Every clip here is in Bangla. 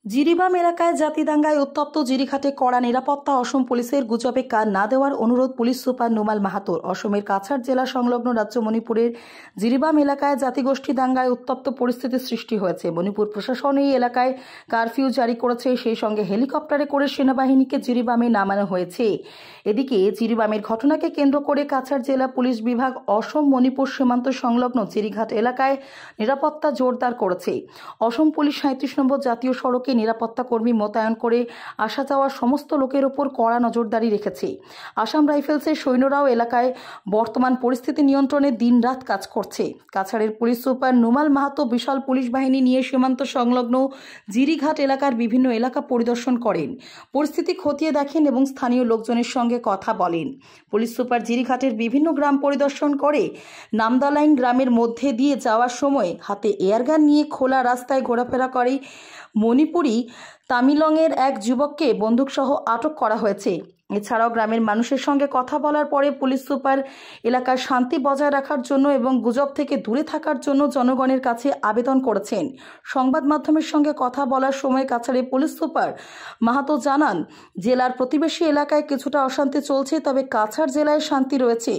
জিরিবাম এলাকায় জাতিদাঙ্গায় উত্তপ্ত জিরিঘাটে কড়া নিরাপত্তা। অসম পুলিশের গুজবে কান না দেওয়ার অনুরোধ পুলিশ সুপার নুমাল মাহাতোর। অসমের কাছাড় জেলা সংলগ্ন রাজ্য মণিপুরের জিরিবাম এলাকায় জাতিগোষ্ঠী দাঙ্গায় উত্তপ্ত পরিস্থিতির সৃষ্টি হয়েছে। মণিপুর প্রশাসন এই এলাকায় কারফিউ জারি করেছে, সেই সঙ্গে হেলিকপ্টারে করে সেনাবাহিনীকে জিরিবামে নামানো হয়েছে। এদিকে জিরিবামের ঘটনাকে কেন্দ্র করে কাছাড় জেলা পুলিশ বিভাগ অসম মণিপুর সীমান্ত সংলগ্ন জিরিঘাট এলাকায় নিরাপত্তা জোরদার করেছে। অসম পুলিশ ৩৭ নম্বর জাতীয় সড়কে নিরাপত্তা কর্মী মোতায়েন করে আসা যাওয়ার সমস্ত লোকের উপর কড়া নজরদারি রেখেছে। আসাম রাইফেলসের সৈন্যরাও এলাকায় বর্তমান পরিস্থিতি নিয়ন্ত্রণে দিনরাত কাজ করছে। কাছাড়ের পুলিশ সুপার নুমাল মাহাতো বিশাল পুলিশ বাহিনী নিয়ে সীমান্ত সংলগ্ন জিরিঘাট এলাকার বিভিন্ন এলাকা পরিদর্শন করেন, পরিস্থিতি খতিয়ে দেখেন এবং স্থানীয় লোকজনের সঙ্গে কথা বলেন। পুলিশ সুপার জিরিঘাটের বিভিন্ন গ্রাম পরিদর্শন করে নামদালাইন গ্রামের মধ্যে দিয়ে যাওয়ার সময় হাতে এয়ারগান নিয়ে খোলা রাস্তায় ঘোরাফেরা করে মণিপুরি তামিলংয়ের এক যুবককে বন্দুকসহ আটক করা হয়েছে। এছাড়াও গ্রামের মানুষের সঙ্গে কথা বলার পরে পুলিশ সুপার এলাকার শান্তি বজায় রাখার জন্য এবং গুজব থেকে দূরে থাকার জন্য জনগণের কাছে আবেদন করেছেন। সংবাদ মাধ্যমের সঙ্গে কথা বলার সময় কাছাড়ের পুলিশ সুপার মাহাতো জানান, জেলার প্রতিবেশী এলাকায় কিছুটা অশান্তি চলছে, তবে কাছাড় জেলায় শান্তি রয়েছে।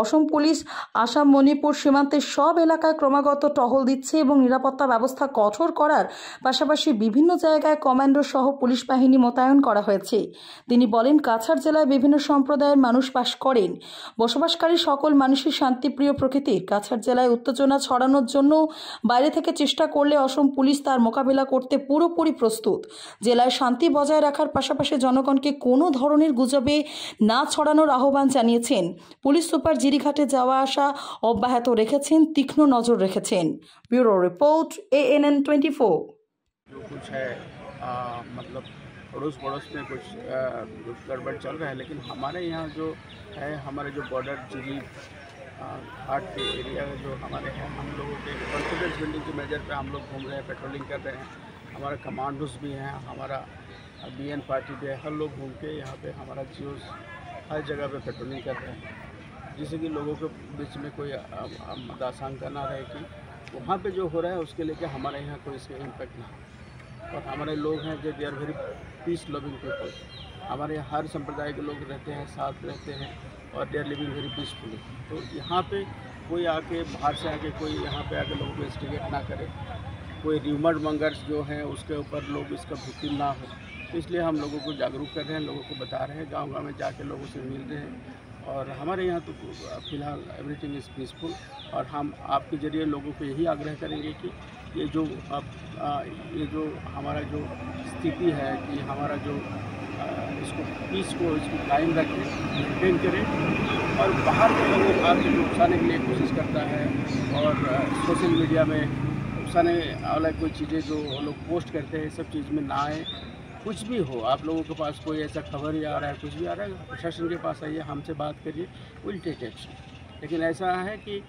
অসম পুলিশ আসাম মণিপুর সীমান্তের সব এলাকায় ক্রমাগত টহল দিচ্ছে এবং নিরাপত্তা ব্যবস্থা কঠোর করার পাশাপাশি বিভিন্ন জায়গায় কমান্ডো সহ পুলিশ বাহিনী মোতায়েন করা হয়েছে। তিনি বলেন, কাছাড় জেলায় বিভিন্ন সম্প্রদায়ের মানুষ বাস করেন। বসবাসকারী সকল মানুষই শান্তিপ্রিয় প্রকৃতির। কাছাড় জেলায় উত্তেজনা ছড়ানোর জন্য বাইরে থেকে চেষ্টা করলে অসম পুলিশ তার মোকাবিলা করতে পুরোপুরি প্রস্তুত। জেলায় শান্তি বজায় রাখার পাশাপাশি জনগণকে কোনো ধরনের গুজবে না ছড়ানোর আহ্বান জানিয়েছেন। পুলিশ সুপার জিরিঘাটে যাওয়া আসা অব্যাহত রেখেছেন, তীক্ষ্ণ নজর রেখেছেন। Bureau report, ANN 24। जो कुछ है मतलब अड़ोस पड़ोस में कुछ गड़बड़ चल रहा है, लेकिन हमारे यहाँ जो है, हमारे जो बॉर्डर जिली घाट के एरिया जो हमारे हैं, हम लोगों के कॉन्फिडेंस बिल्डिंग के मेजर पे हम लोग घूम रहे हैं, पेट्रोलिंग कर रहे हैं। हमारा कमांडोज भी हैं, हमारा BN पार्टी भी है, हर लोग घूम के यहाँ पे हमारा जियोस हर जगह पे पेट्रोलिंग कर रहे हैं, जिससे कि लोगों के बीच में कोई आशंका ना रहे कि वहाँ पे जो हो रहा है उसके लेके हमारे यहाँ कोई इसका इम्पैक्ट ना हो। और हमारे लोग हैं जो they are very peace loving people. हमारे यहाँ हर संप्रदाय के लोग रहते हैं, साथ रहते हैं और they are living very peacefully. तो यहाँ पे कोई आके बाहर से आके कोई यहाँ पे आके लोगों को इंस्टिगेट ना करे, कोई र्यूमर मंगर्स जो हैं उसके ऊपर लोग इसका विक्टिम ना हो। तो इसलिए हम लोगों को जागरूक कर रहे हैं, लोगों को बता रहे हैं, गाँव-गाँव में जाके लोगों से मिल रहे हैं। और हमारे यहाँ तो फिलहाल एवरीथिंग इज़ पीसफुल। और हम आपके ज़रिए लोगों को यही आग्रह करेंगे कि ये जो हमारा जो स्थिति है कि हमारा जो इसको पीस को इसको कायम रखें, मेंटेन करें। और बाहर के लोगों को आपको उकसाने के लिए कोशिश करता है और सोशल मीडिया में उकसाने वाला कोई चीज़ें जो लोग पोस्ट करते हैं, सब चीज़ में ना आए। कुछ भी हो, आप लोगों के पास कोई ऐसा खबर ही आ रहा है, कुछ भी आ रहा है, प्रशासन के पास आइए, हमसे बात करिए, विल टेक एक्शन। लेकिन ऐसा है कि